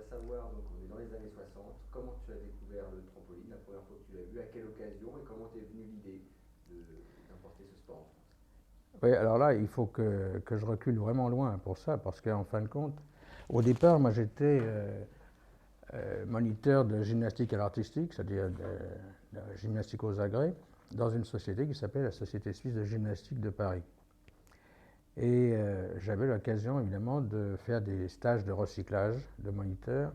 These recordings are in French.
savoir, donc on est dans les années 60, comment tu as découvert le trampoline, la première fois que tu l'as vu, à quelle occasion et comment t'es venue l'idée d'importer ce sport en France. Oui, alors là, il faut que je recule vraiment loin pour ça, parce qu'en fin de compte, au départ, moi j'étais moniteur de gymnastique à l'artistique, c'est-à-dire de la gymnastique aux agrès, dans une société qui s'appelle la Société suisse de gymnastique de Paris. Et j'avais l'occasion évidemment de faire des stages de recyclage de moniteur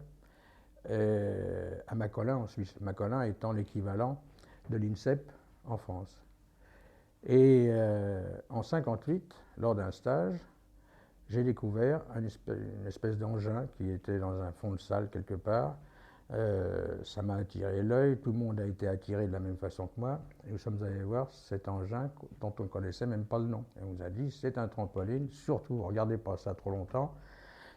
à Macolin en Suisse. Macolin étant l'équivalent de l'INSEP en France. Et en 1958, lors d'un stage, j'ai découvert une espèce d'engin qui était dans un fond de salle quelque part. Ça m'a attiré l'œil, tout le monde a été attiré de la même façon que moi, et nous sommes allés voir cet engin dont on ne connaissait même pas le nom. Et on nous a dit, c'est un trampoline, surtout, regardez pas ça trop longtemps,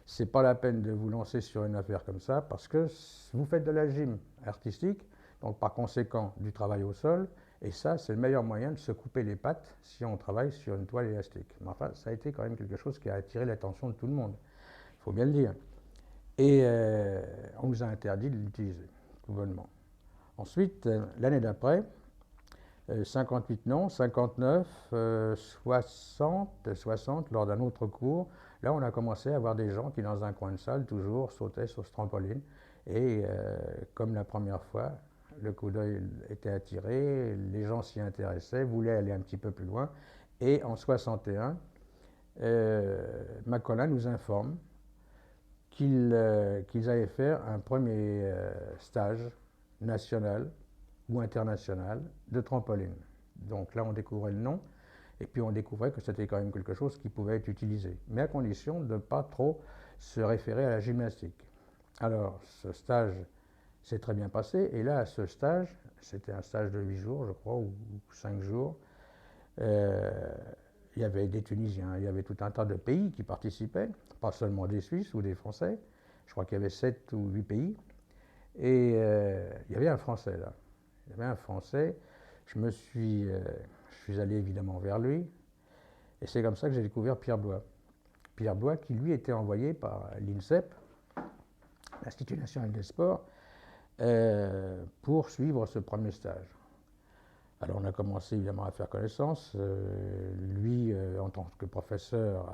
c'est pas la peine de vous lancer sur une affaire comme ça, parce que vous faites de la gym artistique, donc par conséquent du travail au sol, et ça, c'est le meilleur moyen de se couper les pattes si on travaille sur une toile élastique. Mais enfin, ça a été quand même quelque chose qui a attiré l'attention de tout le monde, il faut bien le dire. Et on nous a interdit de l'utiliser, tout bonnement. Ensuite, l'année d'après, 58 non, 59, 60, lors d'un autre cours, là on a commencé à voir des gens qui dans un coin de salle toujours sautaient sur ce trampoline. Et comme la première fois, le coup d'œil était attiré, les gens s'y intéressaient, voulaient aller un petit peu plus loin. Et en 61, Macolin nous informe qu'ils allaient faire un premier stage national ou international de trampoline. Donc là, on découvrait le nom, et puis on découvrait que c'était quand même quelque chose qui pouvait être utilisé, mais à condition de ne pas trop se référer à la gymnastique. Alors, ce stage s'est très bien passé, et là, à ce stage, c'était un stage de 8 jours, je crois, ou 5 jours, euh, il y avait des Tunisiens, il y avait tout un tas de pays qui participaient, pas seulement des Suisses ou des Français, je crois qu'il y avait 7 ou 8 pays, et il y avait un Français là. Il y avait un Français, je suis allé évidemment vers lui, et c'est comme ça que j'ai découvert Pierre Blois. Pierre Blois qui lui était envoyé par l'INSEP, l'Institut national des sports, pour suivre ce premier stage. Alors on a commencé évidemment à faire connaissance. Lui, en tant que professeur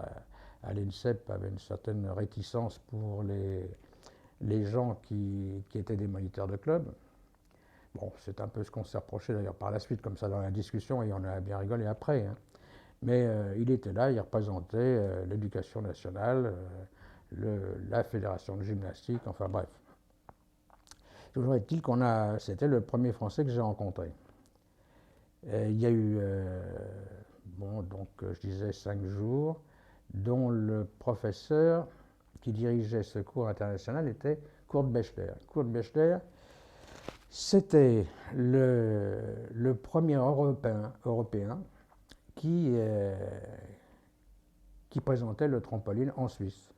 à l'INSEP, avait une certaine réticence pour les gens qui étaient des moniteurs de club. Bon, c'est un peu ce qu'on s'est reproché d'ailleurs par la suite, comme ça dans la discussion, et on a bien rigolé après. Hein. Mais il était là, il représentait l'éducation nationale, la fédération de gymnastique, enfin bref. Toujours est-il c'était le premier Français que j'ai rencontré. Il y a eu, bon, donc je disais 5 jours, dont le professeur qui dirigeait ce cours international était Kurt Bechler. Kurt Bechler, c'était le premier Européen qui présentait le trampoline en Suisse.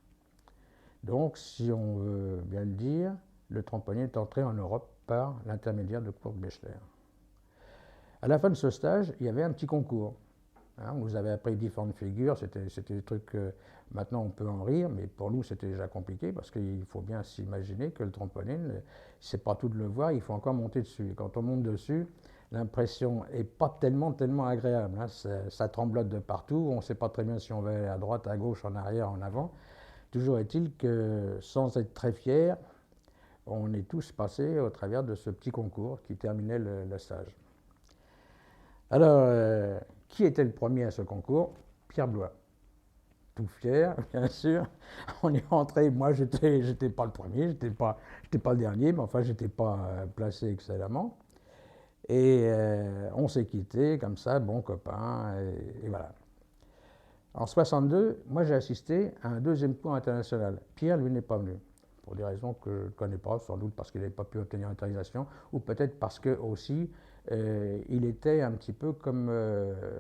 Donc, si on veut bien le dire, le trampoline est entré en Europe par l'intermédiaire de Kurt Bechler. À la fin de ce stage, il y avait un petit concours. Hein, on nous avait appris différentes figures, c'était des trucs maintenant on peut en rire, mais pour nous c'était déjà compliqué parce qu'il faut bien s'imaginer que le trampoline, c'est pas tout de le voir, il faut encore monter dessus. Et quand on monte dessus, l'impression est pas tellement agréable. Hein, ça tremblote de partout, on ne sait pas très bien si on va aller à droite, à gauche, en arrière, en avant. Toujours est-il que sans être très fiers, on est tous passés au travers de ce petit concours qui terminait le stage. Alors, qui était le premier à ce concours? Pierre Blois. Tout fier, bien sûr. On est rentré, moi j'étais pas le premier, j'étais pas le dernier, mais enfin j'étais pas placé excellemment. Et on s'est quitté comme ça, bon copain, et voilà. En 62, moi j'ai assisté à un deuxième cours international. Pierre, lui, n'est pas venu. Pour des raisons que je ne connais pas, sans doute parce qu'il n'avait pas pu obtenir l'autorisation, ou peut-être parce que aussi il était un petit peu comme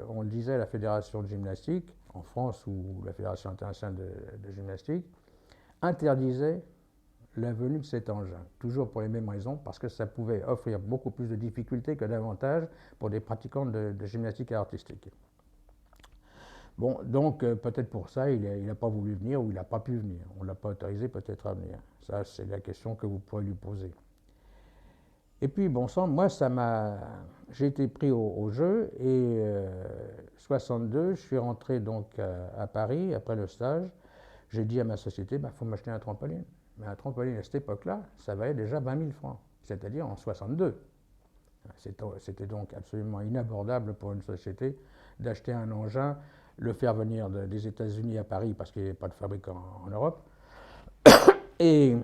on le disait à la Fédération de gymnastique, en France ou la Fédération internationale de gymnastique, interdisait la venue de cet engin, toujours pour les mêmes raisons, parce que ça pouvait offrir beaucoup plus de difficultés que d'avantages pour des pratiquants de gymnastique artistique. Bon, donc peut-être pour ça, il n'a pas voulu venir ou il n'a pas pu venir. On ne l'a pas autorisé peut-être à venir. Ça, c'est la question que vous pourrez lui poser. Et puis, bon sang, moi, j'ai été pris au jeu et 62, je suis rentré donc à Paris après le stage. J'ai dit à ma société, il faut m'acheter un trampoline. Mais un trampoline à cette époque-là, ça valait déjà 20 000 francs, c'est-à-dire en 62. C'était donc absolument inabordable pour une société d'acheter un engin, le faire venir des États-Unis à Paris parce qu'il n'y avait pas de fabricant en Europe. Et,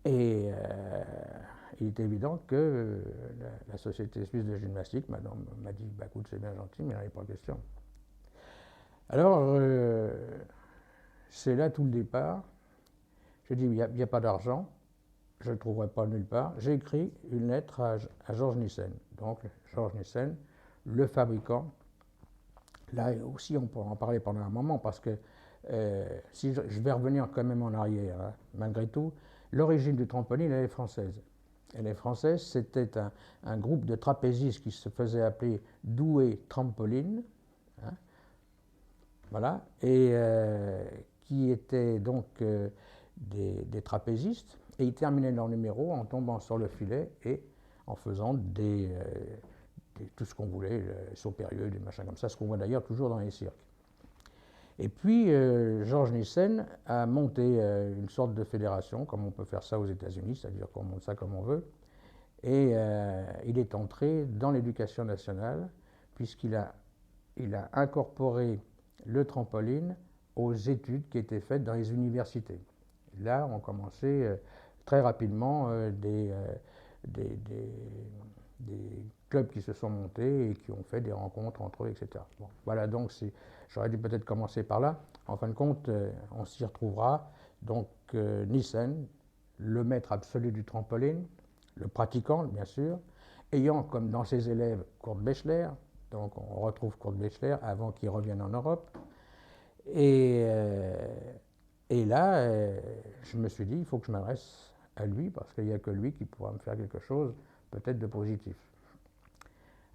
et il est évident que la Société suisse de gymnastique m'a dit écoute, c'est bien gentil, mais il n'y en avait pas question. Alors, c'est là tout le départ. J'ai dit il n'y a pas d'argent, je ne le trouverai pas nulle part. J'ai écrit une lettre à Georges Nissen. Donc, Georges Nissen, le fabricant. Là aussi, on pourra en parler pendant un moment parce que si je vais revenir quand même en arrière, hein, malgré tout, l'origine du trampoline, elle est française. Elle est française, c'était un groupe de trapézistes qui se faisait appeler Douai Trampoline, hein, voilà, et qui étaient donc des trapézistes, et ils terminaient leur numéro en tombant sur le filet et en faisant tout ce qu'on voulait, les sauts périlleux, des machins comme ça, ce qu'on voit d'ailleurs toujours dans les cirques. Et puis, Georges Nissen a monté une sorte de fédération, comme on peut faire ça aux États-Unis, c'est-à-dire qu'on monte ça comme on veut. Et il est entré dans l'éducation nationale, puisqu'il a incorporé le trampoline aux études qui étaient faites dans les universités. Là, on commençait très rapidement des clubs qui se sont montés et qui ont fait des rencontres entre eux, etc. Bon, voilà, donc j'aurais dû peut-être commencer par là. En fin de compte, on s'y retrouvera. Donc, Nissen, le maître absolu du trampoline, le pratiquant, bien sûr, ayant comme dans ses élèves Kurt Bechler, donc on retrouve Kurt Bechler avant qu'il revienne en Europe. Et là, je me suis dit, il faut que je m'adresse à lui, parce qu'il n'y a que lui qui pourra me faire quelque chose, peut-être de positif.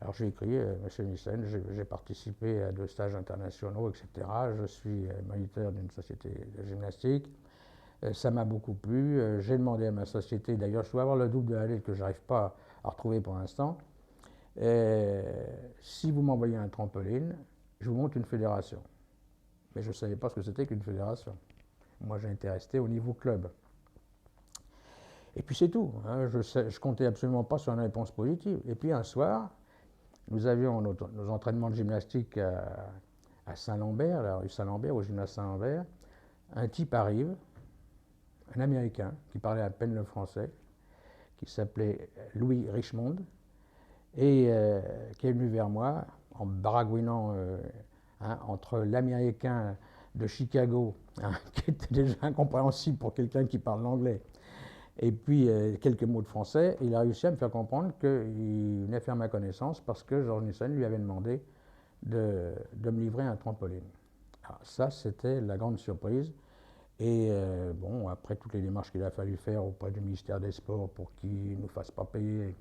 Alors j'ai écrit, Monsieur Nissen, j'ai participé à 2 stages internationaux, etc. Je suis moniteur d'une société de gymnastique. Ça m'a beaucoup plu. J'ai demandé à ma société, d'ailleurs je dois avoir le double de la lettre que je n'arrive pas à retrouver pour l'instant. Si vous m'envoyez un trampoline, je vous monte une fédération. Mais je ne savais pas ce que c'était qu'une fédération. Moi j'étais resté au niveau club. Et puis c'est tout. Hein. Je comptais absolument pas sur une réponse positive. Et puis un soir, nous avions nos entraînements de gymnastique à Saint-Lambert, la rue Saint-Lambert, au gymnase Saint-Lambert. Un type arrive, un Américain qui parlait à peine le français, qui s'appelait Louis Richmond, et qui est venu vers moi en baragouinant entre l'Américain de Chicago, qui était déjà incompréhensible pour quelqu'un qui parle l'anglais, et puis quelques mots de français. Il a réussi à me faire comprendre qu'il venait faire ma connaissance parce que Georges Nissen lui avait demandé de me livrer un trampoline. Alors ça, c'était la grande surprise. Et bon, après toutes les démarches qu'il a fallu faire auprès du ministère des Sports pour qu'il ne nous fasse pas payer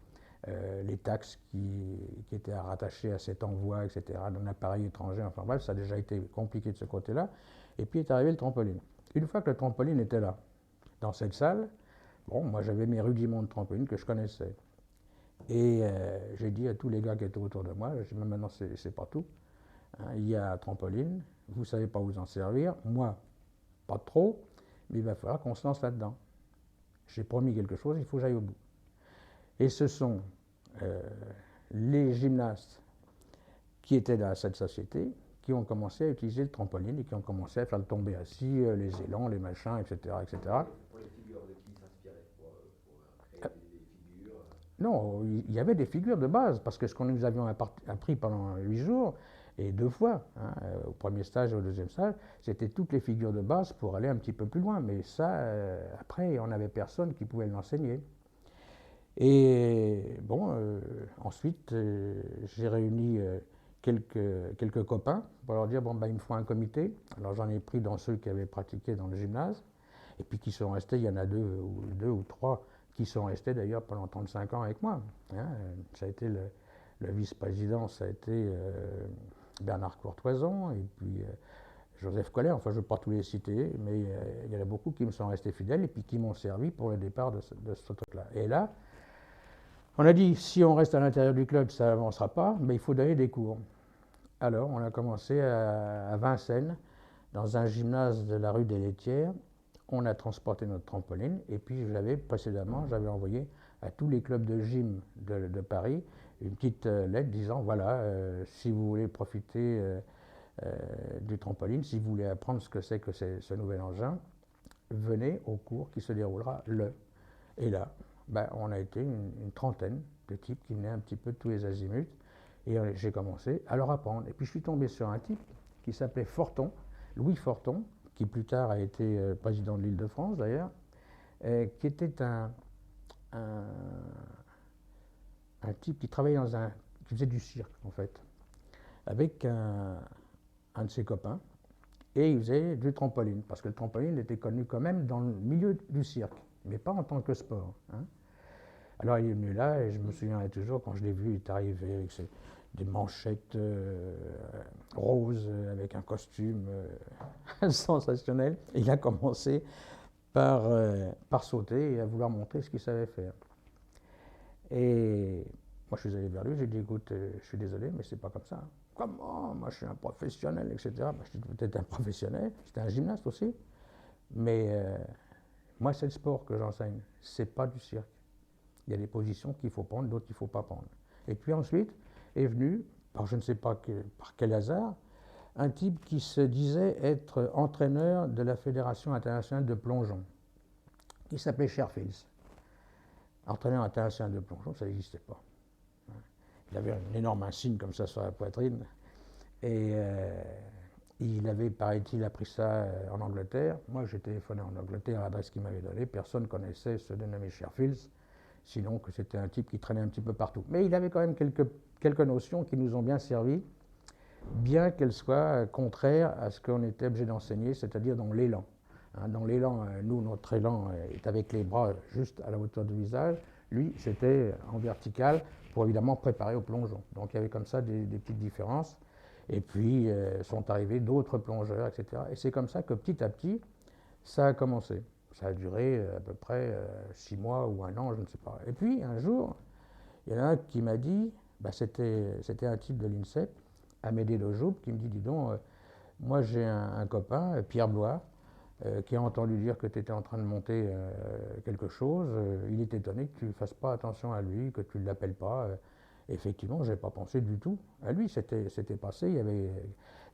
les taxes qui étaient rattachées à cet envoi, etc., d'un appareil étranger, enfin bref, ça a déjà été compliqué de ce côté-là. Et puis est arrivé le trampoline. Une fois que le trampoline était là, dans cette salle, bon, moi j'avais mes rudiments de trampoline que je connaissais. Et j'ai dit à tous les gars qui étaient autour de moi, j'ai dit, mais maintenant c'est pas tout. Hein, il y a un trampoline, vous ne savez pas vous en servir, moi, pas trop, mais il va falloir qu'on se lance là-dedans. J'ai promis quelque chose, il faut que j'aille au bout. Et ce sont les gymnastes qui étaient dans cette société qui ont commencé à utiliser le trampoline et qui ont commencé à faire le tomber assis, les élans, les machins, etc. etc. Pour les figures, de qui s'inspirait pour créer des figures? Non, il y avait des figures de base, parce que ce que nous avions appris pendant 8 jours, et 2 fois, hein, au premier stage et au deuxième stage, c'était toutes les figures de base pour aller un petit peu plus loin. Mais ça, après, on n'avait personne qui pouvait l'enseigner. Et bon, ensuite, j'ai réuni quelques copains pour leur dire, bon, ben, il me faut un comité. Alors j'en ai pris dans ceux qui avaient pratiqué dans le gymnase, et puis qui sont restés, il y en a deux ou trois qui sont restés d'ailleurs pendant 35 ans avec moi. Hein. Ça a été le vice-président, ça a été Bernard Courtoisin, et puis Joseph Collet, enfin je ne veux pas tous les citer, mais il y en a beaucoup qui me sont restés fidèles et puis qui m'ont servi pour le départ de ce truc-là. Et là, on a dit, si on reste à l'intérieur du club, ça n'avancera pas, mais il faut donner des cours. Alors, on a commencé à Vincennes, dans un gymnase de la rue des Laitières. On a transporté notre trampoline, et puis précédemment, j'avais envoyé à tous les clubs de gym de Paris une petite lettre disant, voilà, si vous voulez profiter du trampoline, si vous voulez apprendre ce que c'est que ce nouvel engin, venez au cours qui se déroulera le. Et là, on a été une trentaine de types qui venaient un petit peu de tous les azimuts. Et j'ai commencé à leur apprendre. Et puis je suis tombé sur un type qui s'appelait Forton, Louis Forton, qui plus tard a été président de l'Île-de-France d'ailleurs, qui était un type qui travaillait qui faisait du cirque en fait, avec un de ses copains, et il faisait du trampoline, parce que le trampoline était connu quand même dans le milieu du cirque, mais pas en tant que sport. Hein. Alors il est venu là, et je me souviens toujours, quand je l'ai vu, il est arrivé avec des manchettes roses, avec un costume sensationnel. Et il a commencé par sauter et à vouloir montrer ce qu'il savait faire. Et moi je suis allé vers lui, j'ai dit, écoute, je suis désolé, mais c'est pas comme ça. Comment? Moi je suis un professionnel, etc. Je dis, peut-être un professionnel, j'étais un gymnaste aussi, mais moi c'est le sport que j'enseigne, c'est pas du cirque. Il y a des positions qu'il faut prendre, d'autres qu'il ne faut pas prendre. Et puis ensuite est venu, par je ne sais pas par quel hasard, un type qui se disait être entraîneur de la Fédération internationale de plongeon, qui s'appelait Sherfields. Entraîneur international de plongeon, ça n'existait pas. Il avait un énorme insigne comme ça sur la poitrine, et il avait, paraît-il, appris ça en Angleterre. Moi, j'ai téléphoné en Angleterre à l'adresse qu'il m'avait donnée, personne ne connaissait ce dénommé Sherfields, sinon que c'était un type qui traînait un petit peu partout. Mais il avait quand même quelques notions qui nous ont bien servi, bien qu'elles soient contraires à ce qu'on était obligé d'enseigner, c'est-à-dire dans l'élan. Hein, dans l'élan, nous, notre élan est avec les bras juste à la hauteur du visage. Lui, c'était en vertical pour évidemment préparer au plongeon. Donc il y avait comme ça des petites différences. Et puis sont arrivés d'autres plongeurs, etc. Et c'est comme ça que petit à petit, ça a commencé. Ça a duré à peu près 6 mois ou 1 an, je ne sais pas. Et puis, un jour, il y en a un qui m'a dit, c'était un type de l'INSEP, Amédée Lejoub, qui me dit, dis donc, moi j'ai un copain, Pierre Blois, qui a entendu dire que tu étais en train de monter quelque chose. Il est étonné que tu ne fasses pas attention à lui, que tu ne l'appelles pas. Effectivement, je n'ai pas pensé du tout à lui. C'était passé, il y avait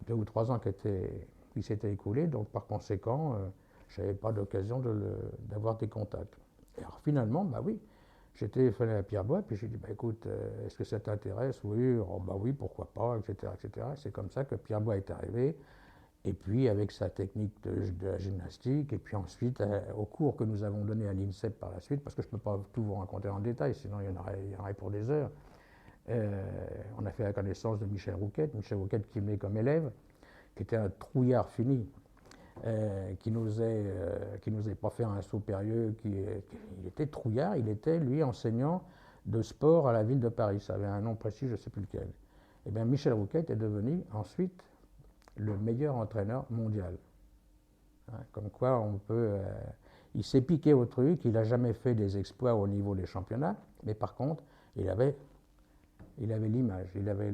2 ou 3 ans qui s'étaient écoulés, donc par conséquent, je n'avais pas d'occasion d'avoir des contacts. Et alors finalement, oui, j'ai téléphoné à Pierre Blois, puis j'ai dit, écoute, est-ce que ça t'intéresse? Oui, oh, oui, pourquoi pas, etc. etc. C'est comme ça que Pierre Blois est arrivé, et puis avec sa technique de la gymnastique, et puis ensuite, au cours que nous avons donné à l'INSEP par la suite, parce que je ne peux pas tout vous raconter en détail, sinon il y en aurait pour des heures, on a fait la connaissance de Michel Rouquette qui venait comme élève, qui était un trouillard fini, qui n'osait pas faire un saut périlleux, il était trouillard, il était, lui, enseignant de sport à la ville de Paris. Ça avait un nom précis, je ne sais plus lequel. Et bien Michel Rouquette est devenu ensuite le meilleur entraîneur mondial. Hein, comme quoi on peut... il s'est piqué au truc, il n'a jamais fait des exploits au niveau des championnats, mais par contre, il avait l'image, il avait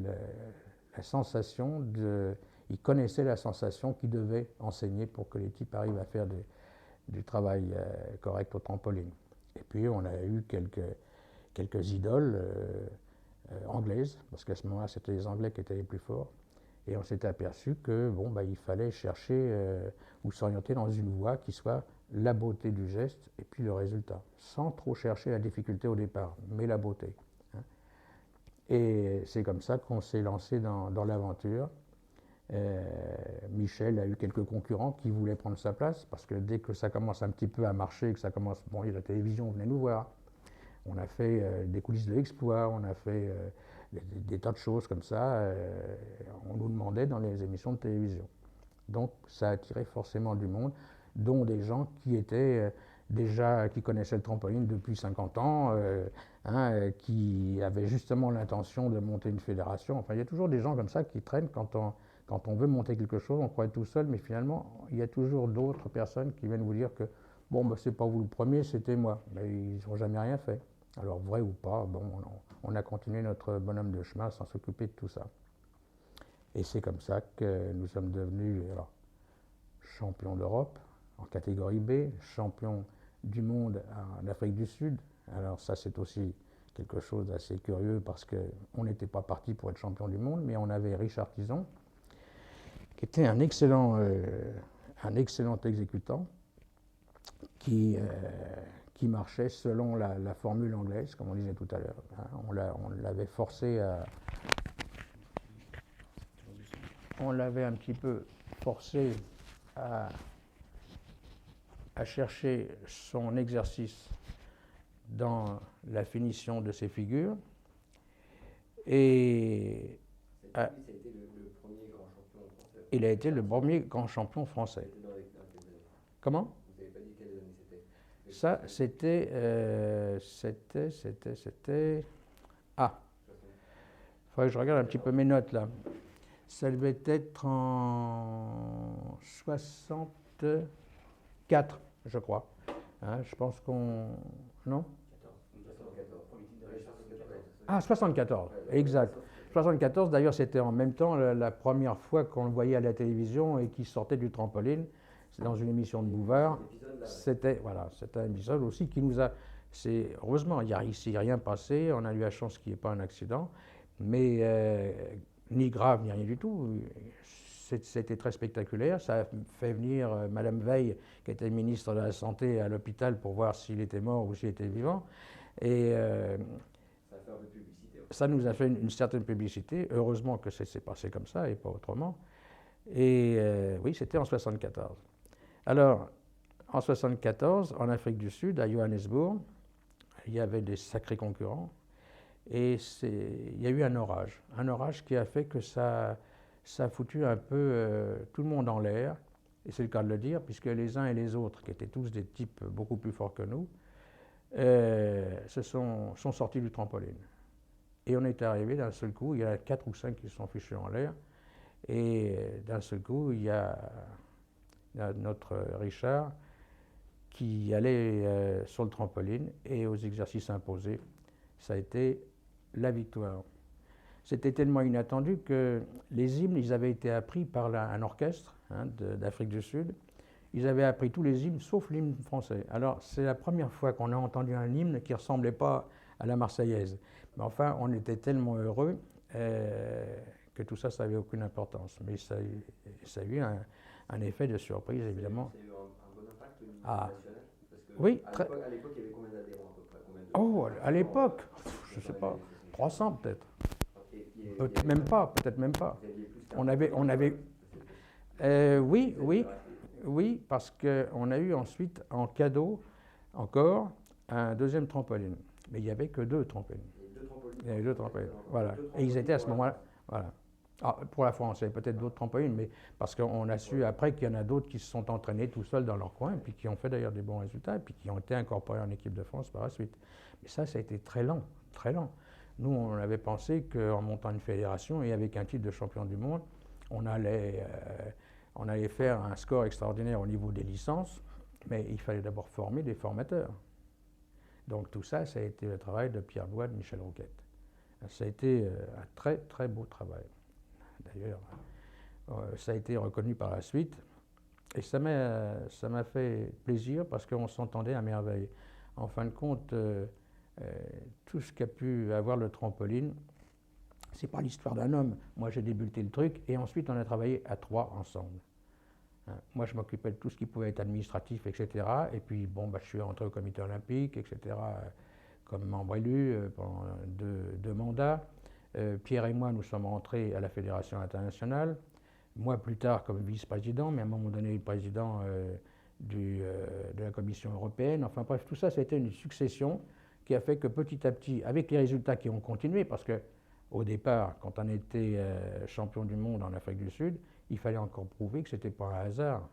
la sensation il connaissait la sensation qu'il devait enseigner pour que les types arrivent à faire du travail correct au trampoline. Et puis on a eu quelques idoles anglaises, parce qu'à ce moment-là c'était les Anglais qui étaient les plus forts, et on s'était aperçu que il fallait chercher ou s'orienter dans une voie qui soit la beauté du geste et puis le résultat, sans trop chercher la difficulté au départ, mais la beauté. Et c'est comme ça qu'on s'est lancé dans l'aventure. Michel a eu quelques concurrents qui voulaient prendre sa place, parce que dès que ça commence un petit peu à marcher, que ça commence, la télévision venait nous voir. On a fait des coulisses de l'exploit, on a fait des tas de choses comme ça. On nous demandait dans les émissions de télévision. Donc ça a attiré forcément du monde, dont des gens qui étaient déjà qui connaissaient le trampoline depuis 50 ans, qui avaient justement l'intention de monter une fédération. Enfin, il y a toujours des gens comme ça qui traînent quand on veut monter quelque chose, on croit être tout seul, mais finalement, il y a toujours d'autres personnes qui viennent vous dire que bon, ben, c'est pas vous le premier, c'était moi. Mais ils n'ont jamais rien fait. Alors, vrai ou pas, bon, on a continué notre bonhomme de chemin sans s'occuper de tout ça. Et c'est comme ça que nous sommes devenus champions d'Europe en catégorie B, champions du monde en Afrique du Sud. Alors ça, c'est aussi quelque chose d'assez curieux parce qu'on n'était pas parti pour être champion du monde, mais on avait Richard Tison, qui était un excellent exécutant, qui marchait selon la formule anglaise, comme on disait tout à l'heure. On l'avait forcé à... On l'avait un petit peu forcé à chercher son exercice dans la finition de ses figures. Et il a été le premier grand champion français. Comment? Vous n'avez pas dit quelles années c'était? Ça, c'était... Ah, il faudrait que je regarde un petit peu mes notes là. Ça devait être en 64, je crois. Hein, je pense qu'on... Non? Ah, 74, exact. 74, d'ailleurs, c'était en même temps la première fois qu'on le voyait à la télévision et qu'il sortait du trampoline. C'est dans une émission de Bouvard. C'était un épisode aussi qui nous a... Heureusement, il ne s'est rien passé. On a eu la chance qu'il n'y ait pas un accident. Mais ni grave, ni rien du tout. C'était très spectaculaire. Ça a fait venir Madame Veil, qui était ministre de la Santé, à l'hôpital pour voir s'il était mort ou s'il était vivant. Et ça a fait un peu de publicité. Ça nous a fait une certaine publicité. Heureusement que c'est passé comme ça et pas autrement. Et oui, c'était en 74. Alors, en 74, en Afrique du Sud, à Johannesburg, il y avait des sacrés concurrents. Et il y a eu un orage qui a fait que ça a foutu un peu tout le monde en l'air, et c'est le cas de le dire, puisque les uns et les autres, qui étaient tous des types beaucoup plus forts que nous, sont sortis du trampoline. Et on est arrivé d'un seul coup, il y en a 4 ou 5 qui se sont fichus en l'air, et d'un seul coup, il y a notre Richard qui allait sur le trampoline, et aux exercices imposés, ça a été la victoire. C'était tellement inattendu que les hymnes, ils avaient été appris par un orchestre d'Afrique du Sud. Ils avaient appris tous les hymnes, sauf l'hymne français. Alors, c'est la première fois qu'on a entendu un hymne qui ne ressemblait pas à la Marseillaise. Mais enfin, on était tellement heureux que tout ça, ça n'avait aucune importance. Mais ça a eu un effet de surprise, évidemment. Ça a eu un bon impact au niveau national? Parce que oui. À l'époque, il y avait combien d'adhérents à peu près? Oh, à l'époque, je ne sais pas, 300 peut-être. Peut-être même pas. Oui, parce qu'on a eu ensuite en cadeau encore un deuxième trampoline. Mais il n'y avait que 2 trampolines. Il y avait 2 trampolines. Voilà. Et ils étaient à ce moment-là. Voilà. Ah, pour la France, il y avait peut-être d'autres trampolines, mais parce qu'on a su après qu'il y en a d'autres qui se sont entraînés tout seuls dans leur coin, et puis qui ont fait d'ailleurs des bons résultats, et puis qui ont été incorporés en équipe de France par la suite. Mais ça a été très lent, très lent. Nous, on avait pensé qu'en montant une fédération et avec un titre de champion du monde, on allait faire un score extraordinaire au niveau des licences, mais il fallait d'abord former des formateurs. Donc tout ça, ça a été le travail de Pierre Bois, de Michel Rouquette. Ça a été un très, très beau travail. D'ailleurs, ça a été reconnu par la suite. Et ça m'a fait plaisir parce qu'on s'entendait à merveille. En fin de compte, tout ce qu'a pu avoir le trampoline, c'est pas l'histoire d'un homme. Moi, j'ai débuté le truc et ensuite, on a travaillé à 3 ensemble. Moi, je m'occupais de tout ce qui pouvait être administratif, etc. Et puis, bon, je suis rentré au comité olympique, etc., comme membre élu pendant 2 mandats. Pierre et moi, nous sommes rentrés à la Fédération internationale. Moi, plus tard, comme vice-président, mais à un moment donné, président de la Commission européenne. Enfin bref, tout ça, ça a été une succession qui a fait que petit à petit, avec les résultats qui ont continué, parce qu'au départ, quand on était champion du monde en Afrique du Sud, il fallait encore prouver que ce n'était pas un hasard.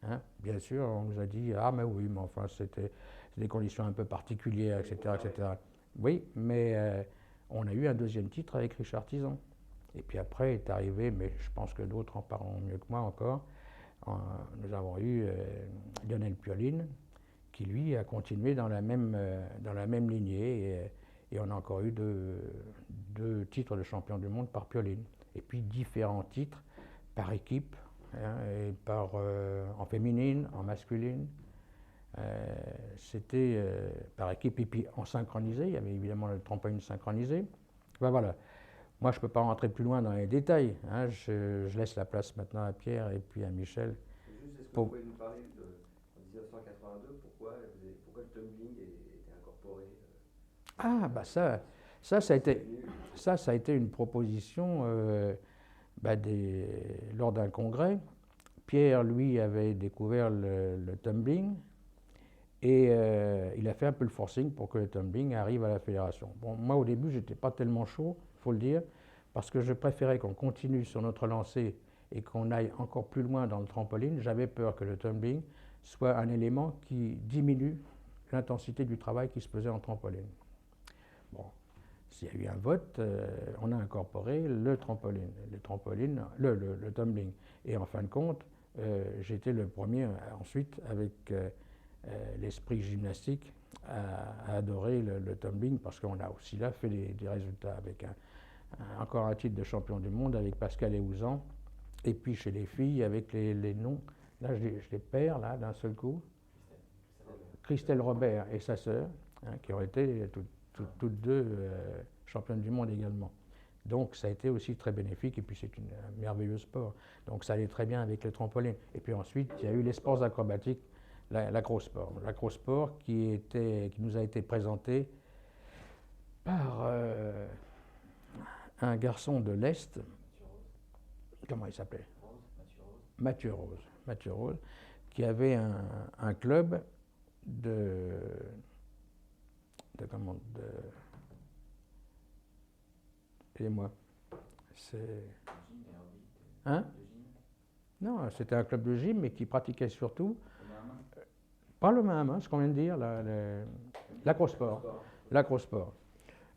hein. Bien sûr, on nous a dit, ah mais oui, mais enfin c'était des conditions un peu particulières, etc. etc. Oui, mais on a eu un deuxième titre avec Richard Tison. Et puis après est arrivé, mais je pense que d'autres en parleront mieux que moi encore, nous avons eu Lionel Pioline, qui lui a continué dans la même lignée, et on a encore eu deux titres de champion du monde par Pioline. Et puis différents titres par équipe, hein, et en féminine, en masculine. C'était par équipe et puis en synchronisé, il y avait évidemment le trampoline synchronisé. Ben voilà. Moi, je ne peux pas rentrer plus loin dans les détails, hein. Je laisse la place maintenant à Pierre et puis à Michel. Juste, est-ce que vous pouvez nous parler en 1982, pourquoi le tumbling était incorporé Ah, bah ça a été une proposition lors d'un congrès. Pierre, lui, avait découvert le tumbling et il a fait un peu le forcing pour que le tumbling arrive à la fédération. Bon, moi, au début, je n'étais pas tellement chaud, il faut le dire, parce que je préférais qu'on continue sur notre lancée et qu'on aille encore plus loin dans le trampoline. J'avais peur que le tumbling soit un élément qui diminue l'intensité du travail qui se faisait en trampoline. Bon, s'il y a eu un vote, on a incorporé le tumbling. Et en fin de compte, j'ai été le premier ensuite, avec l'esprit gymnastique, à adorer le tumbling, parce qu'on a aussi là fait des résultats avec encore un titre de champion du monde avec Pascal Eouzan, et puis chez les filles avec les noms, là je les perds là d'un seul coup, Christelle Robert et sa sœur, hein, qui ont été toutes deux championnes du monde également. Donc ça a été aussi très bénéfique, et puis c'est un merveilleux sport. Donc ça allait très bien avec le trampoline. Et puis ensuite, il y a eu les sports acrobatiques, l'acrosport. L'acrosport qui nous a été présenté par un garçon de l'Est. Comment il s'appelait? Mathieu Rose. Mathieu Rose, qui avait un club aidez-moi. Hein? Non, c'était un club de gym, mais qui pratiquait surtout, pas le main à main, ce qu'on vient de dire, l'acrosport. L'acrosport.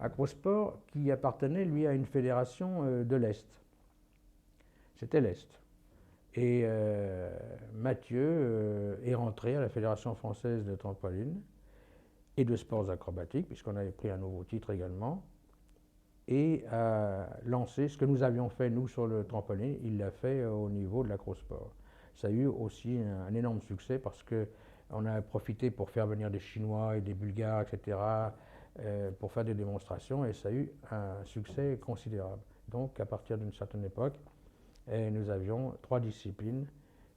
Acrosport qui appartenait, lui, à une fédération de l'Est. C'était l'Est. Et Mathieu est rentré à la Fédération française de trampoline et de sports acrobatiques, puisqu'on avait pris un nouveau titre également, et a lancé ce que nous avions fait, nous, sur le trampoline. Il l'a fait au niveau de l'acrosport. Ça a eu aussi un énorme succès, parce qu'on a profité pour faire venir des Chinois et des Bulgares, etc., pour faire des démonstrations, et ça a eu un succès considérable. Donc, à partir d'une certaine époque, nous avions 3 disciplines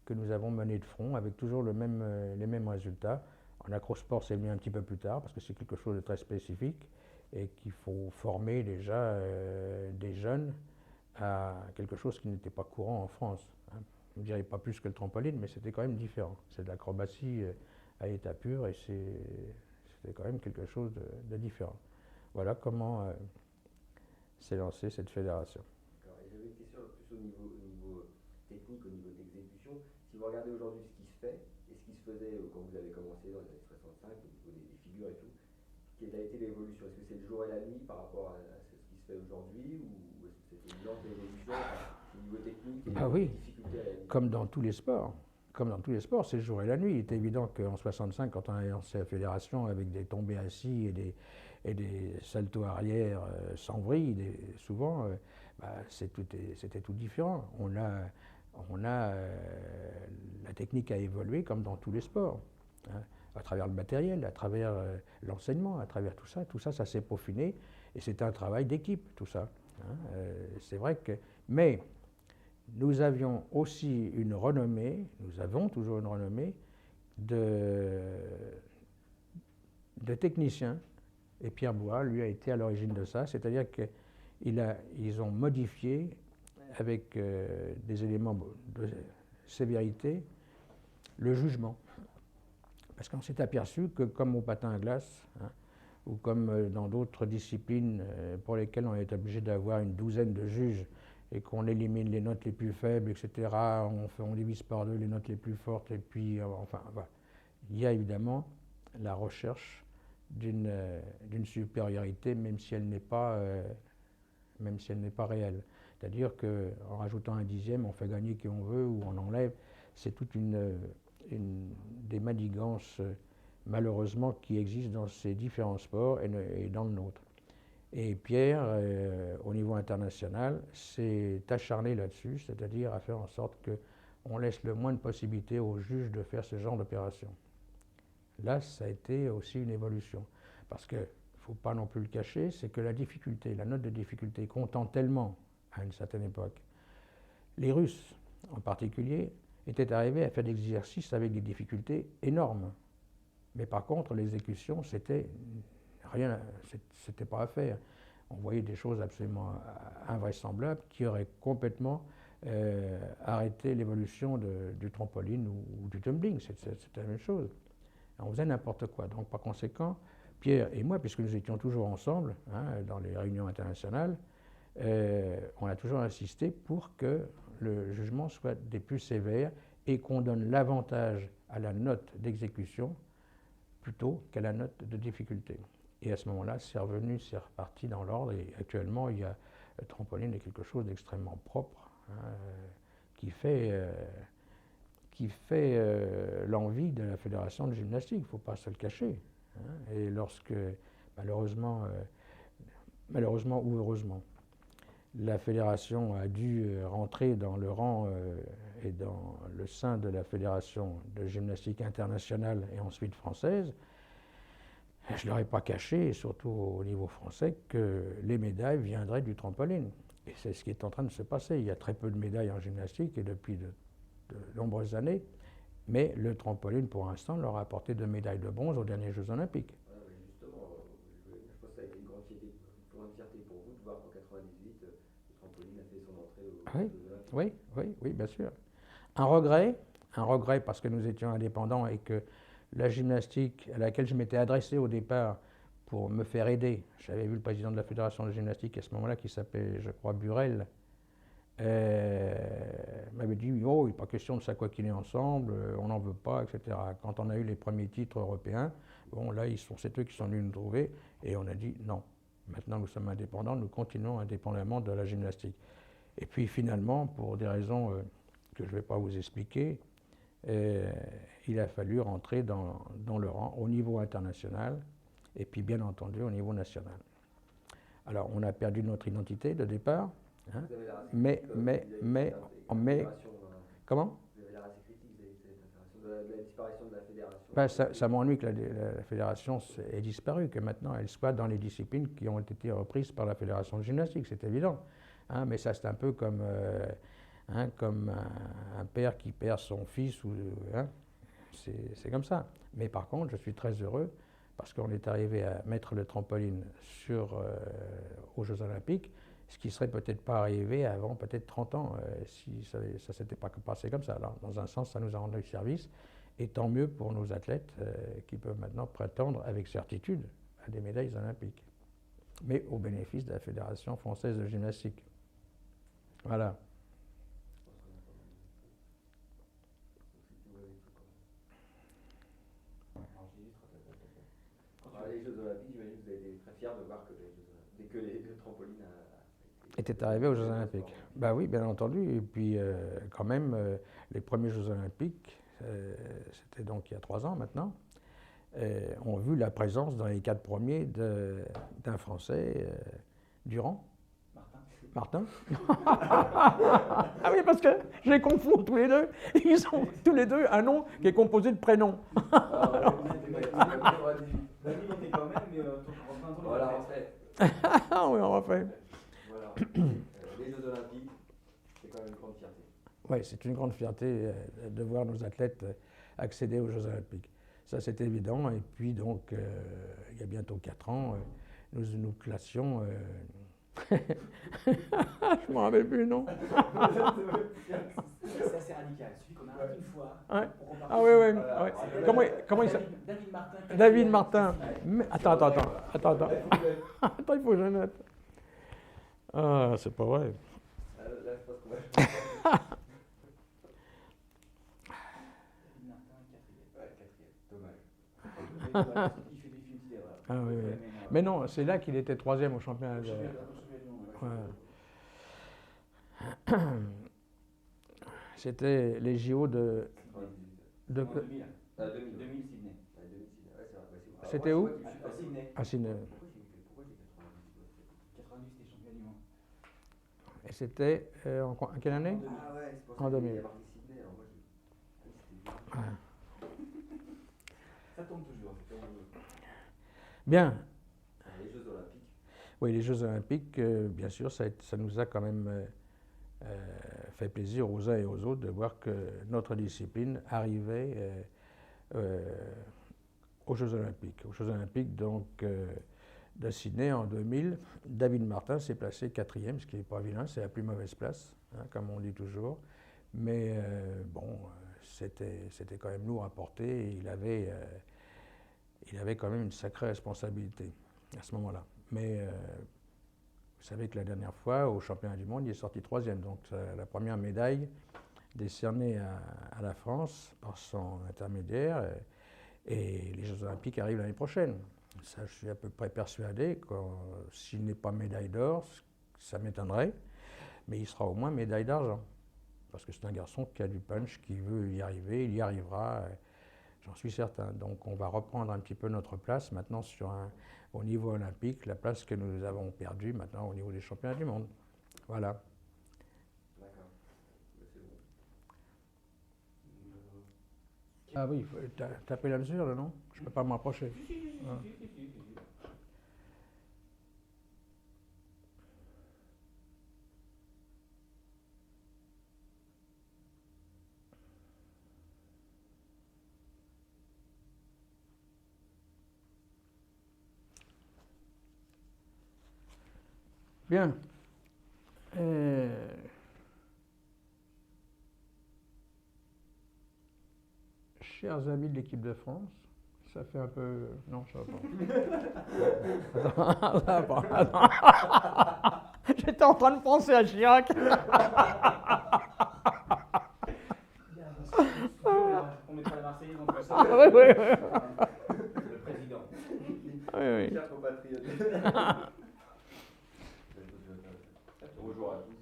que nous avons menées de front, avec toujours les mêmes résultats. En acrosport, c'est venu un petit peu plus tard, parce que c'est quelque chose de très spécifique, et qu'il faut former déjà des jeunes à quelque chose qui n'était pas courant en France, hein. Je ne dirais pas plus que le trampoline, mais c'était quand même différent. C'est de l'acrobatie à état pur, et c'était quand même quelque chose de différent. Voilà comment s'est lancée cette fédération. J'avais une question plus au niveau technique, au niveau d'exécution. Si vous regardez aujourd'hui ce qui se fait et ce qui se faisait quand vous avez commencé dans les années 65, au niveau des figures et tout, quelle a été l'évolution? Est-ce que c'est le jour et la nuit par rapport à ce qui se fait aujourd'hui, ou est-ce que c'était une lente évolution au niveau technique et oui. difficulté à la nuit? Comme dans tous les sports. Comme dans tous les sports, c'est le jour et la nuit. Il est évident qu'en 65, quand on a lancé la fédération avec des tombés assis et des saltos arrière sans vrille, souvent, c'était tout différent. La technique a évolué comme dans tous les sports, hein, à travers le matériel, à travers l'enseignement, à travers tout ça, ça s'est peaufiné, et c'est un travail d'équipe, tout ça, hein. C'est vrai que... Mais nous avions aussi une renommée, nous avons toujours une renommée de techniciens, et Pierre Bois, lui, a été à l'origine de ça, c'est-à-dire qu'ils ont modifié avec des éléments de sévérité le jugement. Parce qu'on s'est aperçu que, comme au patin à glace, hein, ou comme dans d'autres disciplines pour lesquelles on est obligé d'avoir une douzaine de juges et qu'on élimine les notes les plus faibles, etc., on divise par deux les notes les plus fortes, et puis, enfin, voilà. Il y a évidemment la recherche d'une supériorité, même si elle n'est pas réelle. C'est-à-dire qu'en rajoutant un dixième, on fait gagner qui on veut ou on enlève. C'est toute des manigances, malheureusement, qui existent dans ces différents sports et dans le nôtre. Et Pierre, au niveau international, s'est acharné là-dessus, c'est-à-dire à faire en sorte qu'on laisse le moins de possibilités aux juges de faire ce genre d'opération. Là, ça a été aussi une évolution. Parce qu'il ne faut pas non plus le cacher, c'est que la note de difficulté comptant tellement à une certaine époque, les Russes en particulier étaient arrivés à faire des exercices avec des difficultés énormes. Mais par contre, l'exécution, c'était pas à faire. On voyait des choses absolument invraisemblables qui auraient complètement arrêté l'évolution du trampoline ou du tumbling. C'était la même chose. On faisait n'importe quoi. Donc, par conséquent, Pierre et moi, puisque nous étions toujours ensemble dans les réunions internationales, on a toujours insisté pour que le jugement soit des plus sévères et qu'on donne l'avantage à la note d'exécution plutôt qu'à la note de difficulté. Et à ce moment-là, c'est reparti dans l'ordre, et actuellement, le trampoline est quelque chose d'extrêmement propre, qui fait l'envie de la Fédération de gymnastique, il ne faut pas se le cacher. Et lorsque, malheureusement ou heureusement, la Fédération a dû rentrer dans le rang et dans le sein de la Fédération de gymnastique internationale et ensuite française, je ne leur ai pas caché, et surtout au niveau français, que les médailles viendraient du trampoline. Et c'est ce qui est en train de se passer. Il y a très peu de médailles en gymnastique, et depuis de nombreuses années, mais le trampoline, pour l'instant, leur a apporté 2 médailles de bronze aux derniers Jeux Olympiques. Justement, je pense que ça a été une grande fierté pour vous de voir qu'en 1998, le trampoline a fait son entrée aux Jeux Olympiques. Oui, bien sûr. Un regret parce que nous étions indépendants et que la gymnastique à laquelle je m'étais adressé au départ pour me faire aider, j'avais vu le président de la Fédération de gymnastique à ce moment-là qui s'appelait, je crois, Burel, m'avait dit « Oh, il n'est pas question de s'acoquiner ensemble, on n'en veut pas, etc. » Quand on a eu les premiers titres européens, bon, là, c'est eux qui sont venus nous trouver, et on a dit « Non, maintenant nous sommes indépendants, nous continuons indépendamment de la gymnastique. » Et puis finalement, pour des raisons que je ne vais pas vous expliquer, il a fallu rentrer dans le rang au niveau international, et puis bien entendu au niveau national. Alors, on a perdu notre identité de départ, mais comment? Vous avez l'air assez critique de la disparition de la fédération. Ben, ça m'ennuie que la fédération ait disparu, que maintenant elle soit dans les disciplines qui ont été reprises par la fédération de gymnastique, c'est évident. Mais ça, c'est un peu comme un père qui perd son fils, c'est comme ça. Mais par contre, je suis très heureux parce qu'on est arrivé à mettre le trampoline aux Jeux Olympiques, ce qui ne serait peut-être pas arrivé avant peut-être 30 ans si ça ne s'était pas passé comme ça. Alors, dans un sens, ça nous a rendu service, et tant mieux pour nos athlètes qui peuvent maintenant prétendre avec certitude à des médailles olympiques, mais au bénéfice de la Fédération française de gymnastique. Voilà. Les Jeux Olympiques, j'imagine que vous avez été très fiers de voir que le trampoline était arrivé aux Jeux Olympiques. Ben oui, bien entendu. Et puis, quand même, les premiers Jeux Olympiques, c'était donc il y a 3 ans maintenant, ont vu la présence dans les 4 premiers d'un Français, Durand. Martin. Ah oui, parce que je les confonds tous les deux. Ils ont tous les deux un nom qui est composé de prénoms. David, on est quand même, mais voilà, en fait. Oui, on refait. Voilà. Les Jeux Olympiques, c'est quand même une grande fierté. Oui, c'est une grande fierté de voir nos athlètes accéder aux Jeux Olympiques. Ça, c'est évident. Et puis, donc, il y a bientôt 4 ans, nous classions... je ne me rappelle plus, non. C'est assez radical. Celui qu'on a arrêté une fois. Ouais. Ah oui. Comment il s'appelle? David Martin. David Martin. Attends. Attends, il faut que je note. Ah, c'est pas vrai. Là, je pense qu'on va. David Martin, quatrième. Ouais, quatrième. Dommage. Il fait des petites erreurs. Ah oui, oui. Ouais, Mais non, c'est là qu'il était troisième au championnat. Au championnat du monde, ouais. Ouais. C'était les JO de. 98. de En 2000. Ah, 2000. 2000 Sydney. Ah, 2000, c'est vrai, c'est vrai. Ouais, C'était moi, où je suis À Sydney. À Sydney. Pourquoi j'ai 98? 90, c'était champion du monde. Et c'était en quelle année? Ah ouais, c'est pour En ça qu'il 2000. y a marqué Sydney. Alors moi, j'ai. Ah, Ça tombe toujours. c'est comme on veut. Bien. les Jeux Olympiques. Oui, les Jeux Olympiques, bien sûr, ça nous a quand même fait plaisir aux uns et aux autres de voir que notre discipline arrivait aux Jeux Olympiques. Aux Jeux Olympiques, donc, de Sydney en 2000, David Martin s'est placé quatrième, ce qui n'est pas vilain, c'est la plus mauvaise place, hein, comme on dit toujours. Mais bon, c'était quand même lourd à porter et il avait quand même une sacrée responsabilité à ce moment-là. Mais vous savez que la dernière fois, au championnat du monde, il est sorti troisième. Donc la première médaille décernée à la France par son intermédiaire. Et les Jeux Olympiques arrivent l'année prochaine. Ça, je suis à peu près persuadé que s'il n'est pas médaille d'or, ça m'étonnerait, mais il sera au moins médaille d'argent. Parce que c'est un garçon qui a du punch, qui veut y arriver, il y arrivera, j'en suis certain. Donc on va reprendre un petit peu notre place maintenant au niveau olympique, la place que nous avons perdue maintenant au niveau des championnats du monde. Voilà. D'accord. C'est bon. Ah oui, il faut taper la mesure là, non? Je ne peux pas m'approcher. Ah. Bien. Chers amis de l'équipe de France, ça fait un peu... Non, ça va pas. Attends. J'étais en train de penser à Chirac. On mettra les Marseillais dans tout ça. Ah, oui, oui, oui. Le président. Oui, oui. Chers compatriotes. Bonjour à tous.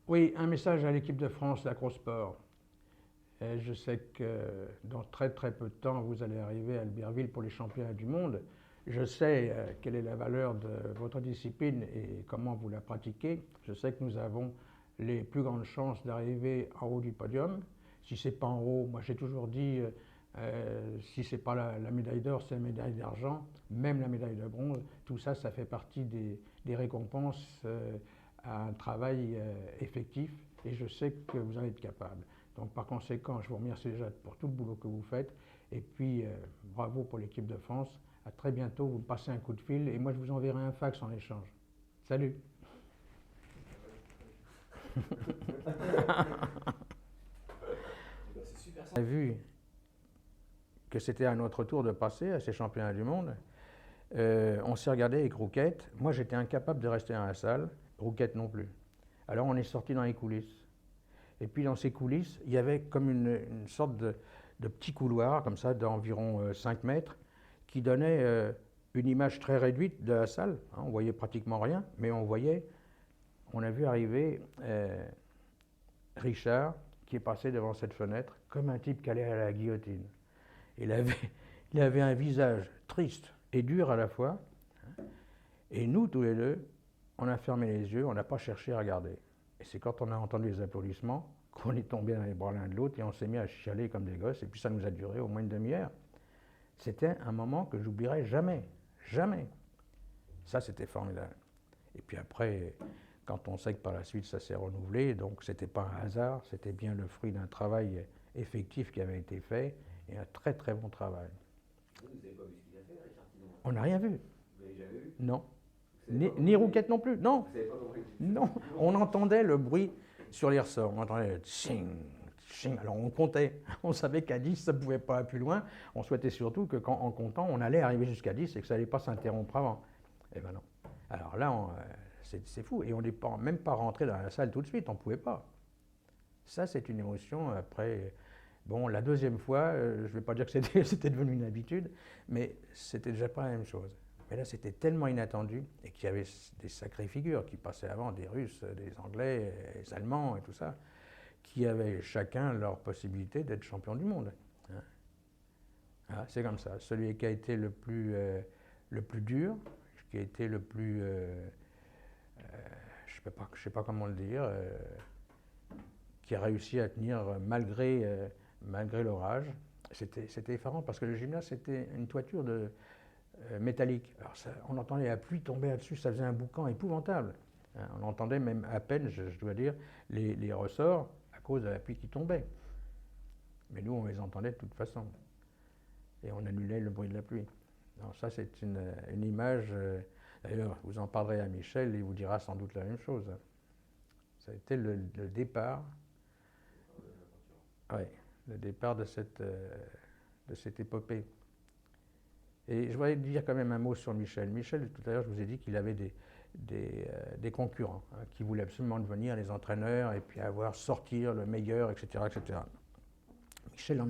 Oui, un message à l'équipe de France d'Acrosport. Je sais que dans très très peu de temps, vous allez arriver à Albertville pour les championnats du monde. Je sais quelle est la valeur de votre discipline et comment vous la pratiquez. Je sais que nous avons les plus grandes chances d'arriver en haut du podium. Si ce n'est pas en haut, moi j'ai toujours dit, si ce n'est pas la médaille d'or, c'est la médaille d'argent, même la médaille de bronze. Tout ça, ça fait partie des récompenses à un travail effectif et je sais que vous en êtes capable. Donc par conséquent, je vous remercie déjà pour tout le boulot que vous faites et puis bravo pour l'équipe de France. À très bientôt, vous me passez un coup de fil et moi je vous enverrai un fax en échange. Salut. On a vu que c'était à notre tour de passer à ces championnats du monde. On s'est regardé avec Rouquette. Moi j'étais incapable de rester dans la salle, Rouquette non plus. Alors on est sorti dans les coulisses. Et puis dans ces coulisses, il y avait comme une sorte de petit couloir, comme ça, d'environ 5 mètres, qui donnait une image très réduite de la salle. Hein, on voyait pratiquement rien, mais on a vu arriver Richard, qui est passé devant cette fenêtre, comme un type qui allait à la guillotine. Il avait un visage triste et dur à la fois. Et nous, tous les deux, on a fermé les yeux, on n'a pas cherché à regarder. Et c'est quand on a entendu les applaudissements qu'on est tombé dans les bras l'un de l'autre et on s'est mis à chialer comme des gosses. Et puis ça nous a duré au moins une demi-heure. C'était un moment que j'oublierai jamais, jamais. Ça, c'était formidable. Et puis après, quand on sait que par la suite ça s'est renouvelé, donc c'était pas un hasard, c'était bien le fruit d'un travail effectif qui avait été fait et un très très bon travail. Vous n'avez pas vu ce qu'il a fait, Richard Tidon? On n'a rien vu. Vous l'avez jamais vu? Non. Ni Rouquette non plus, non. Vous n'avez pas compris? Non, on entendait le bruit sur les ressorts, on entendait le tching, Alors on comptait, on savait qu'à 10 ça ne pouvait pas aller plus loin, on souhaitait surtout que en comptant on allait arriver jusqu'à 10 et que ça n'allait pas s'interrompre avant. Eh ben non. Alors là c'est fou et on n'est même pas rentré dans la salle tout de suite, on ne pouvait pas. Ça c'est une émotion après. Bon, la deuxième fois, je ne vais pas dire que c'était devenu une habitude, mais c'était déjà pas la même chose. Mais là, c'était tellement inattendu et qu'il y avait des sacrées figures qui passaient avant, des Russes, des Anglais, des Allemands et tout ça, qui avaient chacun leur possibilité d'être champion du monde. Hein. Ah, c'est comme ça. Celui qui a été le plus dur, qui a été le plus, je ne sais pas comment le dire, qui a réussi à tenir malgré l'orage. C'était effarant parce que le gymnase, c'était une toiture métallique. Alors ça, on entendait la pluie tomber là-dessus, ça faisait un boucan épouvantable. Hein, on entendait même à peine, je dois dire, les ressorts à cause de la pluie qui tombait. Mais nous, on les entendait de toute façon. Et on annulait le bruit de la pluie. Alors ça, c'est une image. D'ailleurs, vous en parlerez à Michel, il vous dira sans doute la même chose. Ça a été le départ. Oui, le départ de cette épopée. Et je voudrais dire quand même un mot sur Michel. Michel, tout à l'heure, je vous ai dit qu'il avait des concurrents qui voulaient absolument devenir les entraîneurs et puis sortir le meilleur, etc., etc. Michel en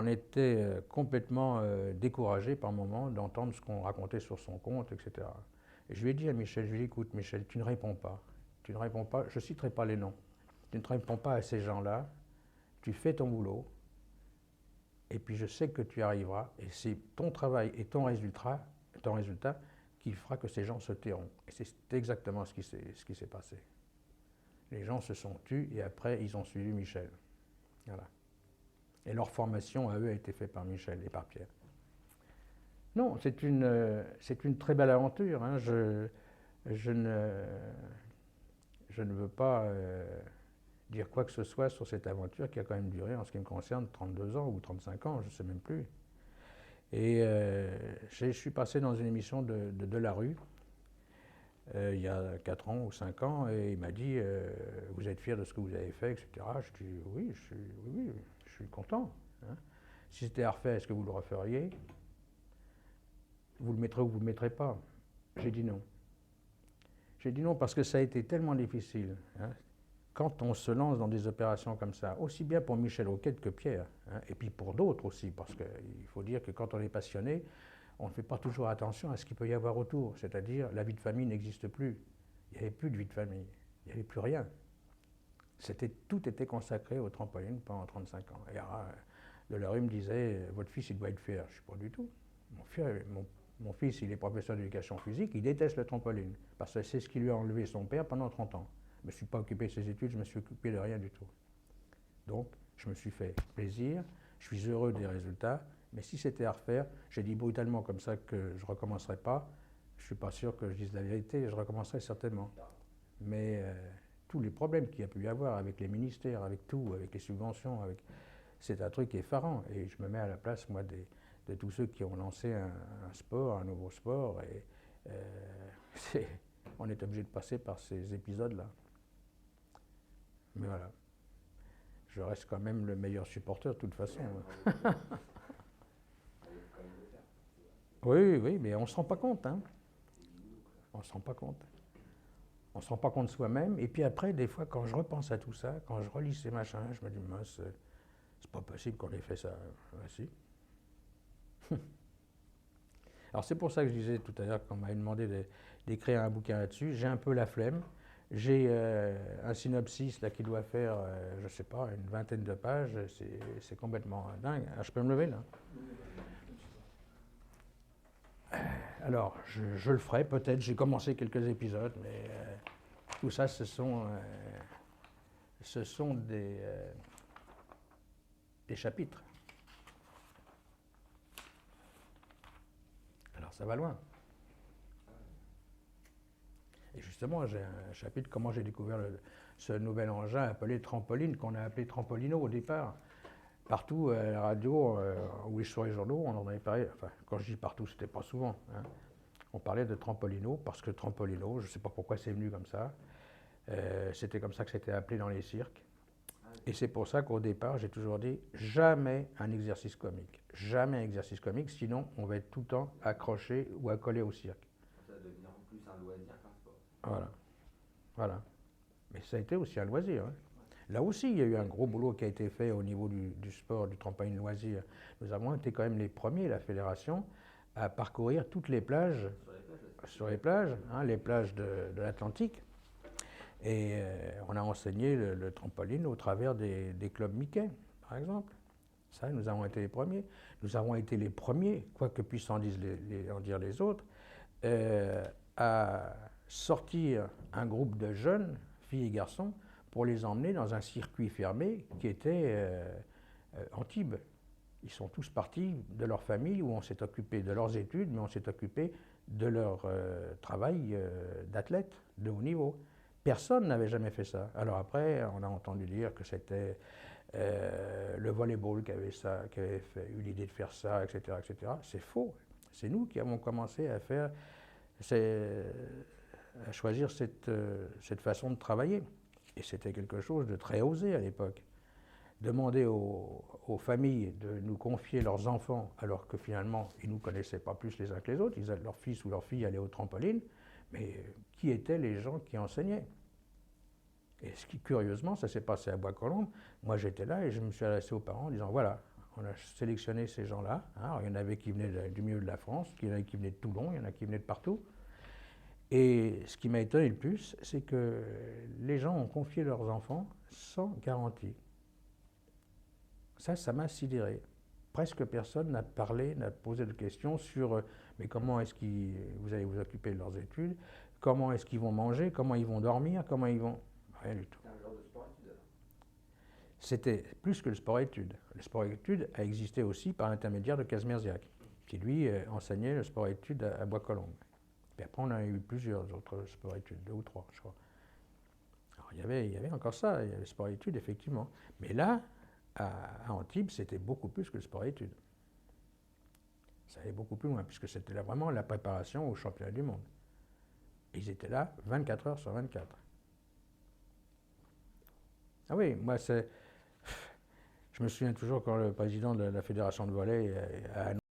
était complètement découragé par moments d'entendre ce qu'on racontait sur son compte, etc. Et je lui ai dit à Michel, je lui ai dit, écoute Michel, tu ne réponds pas, je ne citerai pas les noms, tu ne réponds pas à ces gens-là, tu fais ton boulot, et puis je sais que tu y arriveras, et c'est ton travail et ton résultat qui fera que ces gens se tairont. Et c'est exactement ce qui s'est passé. Les gens se sont tus, et après, ils ont suivi Michel. Voilà. Et leur formation, à eux, a été faite par Michel et par Pierre. Non, c'est une très belle aventure. Hein. Je ne veux pas dire quoi que ce soit sur cette aventure qui a quand même duré, en ce qui me concerne, 32 ans ou 35 ans, je ne sais même plus. Et je suis passé dans une émission de Delarue, il y a 4 ans ou 5 ans, et il m'a dit vous êtes fier de ce que vous avez fait, etc. Je dis oui, je suis content. Hein. Si c'était à refaire, est-ce que vous le referiez? Vous le mettrez ou vous ne le mettrez pas? J'ai dit non. J'ai dit non parce que ça a été tellement difficile. Hein. Quand on se lance dans des opérations comme ça, aussi bien pour Michel Auquette que Pierre, hein, et puis pour d'autres aussi, parce qu'il faut dire que quand on est passionné, on ne fait pas toujours attention à ce qu'il peut y avoir autour, c'est-à-dire la vie de famille n'existe plus. Il n'y avait plus de vie de famille, il n'y avait plus rien. Tout était consacré au trampoline pendant 35 ans. Et alors, Delarue me disait, votre fils il doit être fier. Je ne suis pas du tout. Mon fils, il est professeur d'éducation physique, il déteste le trampoline, parce que c'est ce qui lui a enlevé son père pendant 30 ans. Je ne me suis pas occupé de ses études, je me suis occupé de rien du tout. Donc, je me suis fait plaisir, je suis heureux des résultats, mais si c'était à refaire, j'ai dit brutalement comme ça que je ne recommencerai pas. Je ne suis pas sûr que je dise la vérité, je recommencerai certainement. Mais tous les problèmes qu'il y a pu y avoir avec les ministères, avec tout, avec les subventions, c'est un truc effarant. Et je me mets à la place, moi, de tous ceux qui ont lancé un sport, un nouveau sport. Et on est obligé de passer par ces épisodes-là. Mais voilà. Je reste quand même le meilleur supporter de toute façon. Oui, mais on ne se rend pas compte. Hein. On ne se rend pas compte. On ne se rend pas compte soi-même. Et puis après, des fois, quand je repense à tout ça, quand je relis ces machins, je me dis, mince, c'est pas possible qu'on ait fait ça. Ah, si. Alors c'est pour ça que je disais tout à l'heure qu'on m'avait demandé d'écrire un bouquin là-dessus. J'ai un peu la flemme. J'ai un synopsis là, qui doit faire, je ne sais pas, une vingtaine de pages. C'est complètement dingue. Alors, je peux me lever là? Alors, je le ferai peut-être. J'ai commencé quelques épisodes, mais tout ça, ce sont des chapitres. Alors, ça va loin. Et justement, j'ai un chapitre comment j'ai découvert ce nouvel engin appelé trampoline, qu'on a appelé Trampolino au départ. Partout à la radio, ou sur les journaux, on en avait parlé. Enfin, quand je dis partout, c'était pas souvent. Hein. On parlait de Trampolino, parce que Trampolino, je ne sais pas pourquoi c'est venu comme ça. C'était comme ça que c'était appelé dans les cirques. Et c'est pour ça qu'au départ, j'ai toujours dit jamais un exercice comique. Jamais un exercice comique, sinon on va être tout le temps accroché ou accolé au cirque. Ça va devenir plus un loisir qu'un sport. Voilà. Voilà. Mais ça a été aussi un loisir. Hein. Là aussi, il y a eu un gros boulot qui a été fait au niveau du sport, du trampoline loisir. Nous avons été quand même les premiers, la fédération, à parcourir toutes les plages, Sur les plages, hein, les plages de l'Atlantique. Et on a enseigné le trampoline au travers des clubs Mickey, par exemple. Ça, nous avons été les premiers. Nous avons été les premiers, quoi que puissent en dire les autres, à sortir un groupe de jeunes, filles et garçons, pour les emmener dans un circuit fermé qui était Antibes. Ils sont tous partis de leur famille où on s'est occupé de leurs études, mais on s'est occupé de leur travail d'athlète de haut niveau. Personne n'avait jamais fait ça. Alors après, on a entendu dire que c'était le volleyball qui avait eu l'idée de faire ça, etc., etc. C'est faux. C'est nous qui avons commencé à choisir cette façon de travailler. Et c'était quelque chose de très osé à l'époque. Demander aux familles de nous confier leurs enfants, alors que finalement, ils ne nous connaissaient pas plus les uns que les autres, leur fils ou leur fille allaient au trampoline, mais qui étaient les gens qui enseignaient? Et curieusement, ça s'est passé à Bois-Colombes. Moi, j'étais là et je me suis adressé aux parents en disant, voilà, on a sélectionné ces gens-là. Hein. Il y en avait qui venaient du milieu de la France, il y en avait qui venaient de Toulon, il y en a qui venaient de partout. Et ce qui m'a étonné le plus, c'est que les gens ont confié leurs enfants sans garantie. Ça m'a sidéré. Presque personne n'a parlé, n'a posé de questions sur mais comment est-ce que vous allez vous occuper de leurs études, comment est-ce qu'ils vont manger, comment ils vont dormir, comment ils vont... Rien du tout. C'est un genre de sport-études. C'était plus que le sport-études. Le sport-études a existé aussi par l'intermédiaire de Kazmierziak, qui lui enseignait le sport-études à Bois-Colombes. Puis après, on a eu plusieurs autres sport-études, 2 ou 3, je crois. Alors, il y avait encore ça, il y avait le sport-études, effectivement. Mais là, à Antibes, c'était beaucoup plus que le sport-études. Ça allait beaucoup plus loin, puisque c'était là vraiment la préparation au championnat du monde. Et ils étaient là 24 heures sur 24. Ah oui, moi, je me souviens toujours quand le président de la fédération de volley a annoncé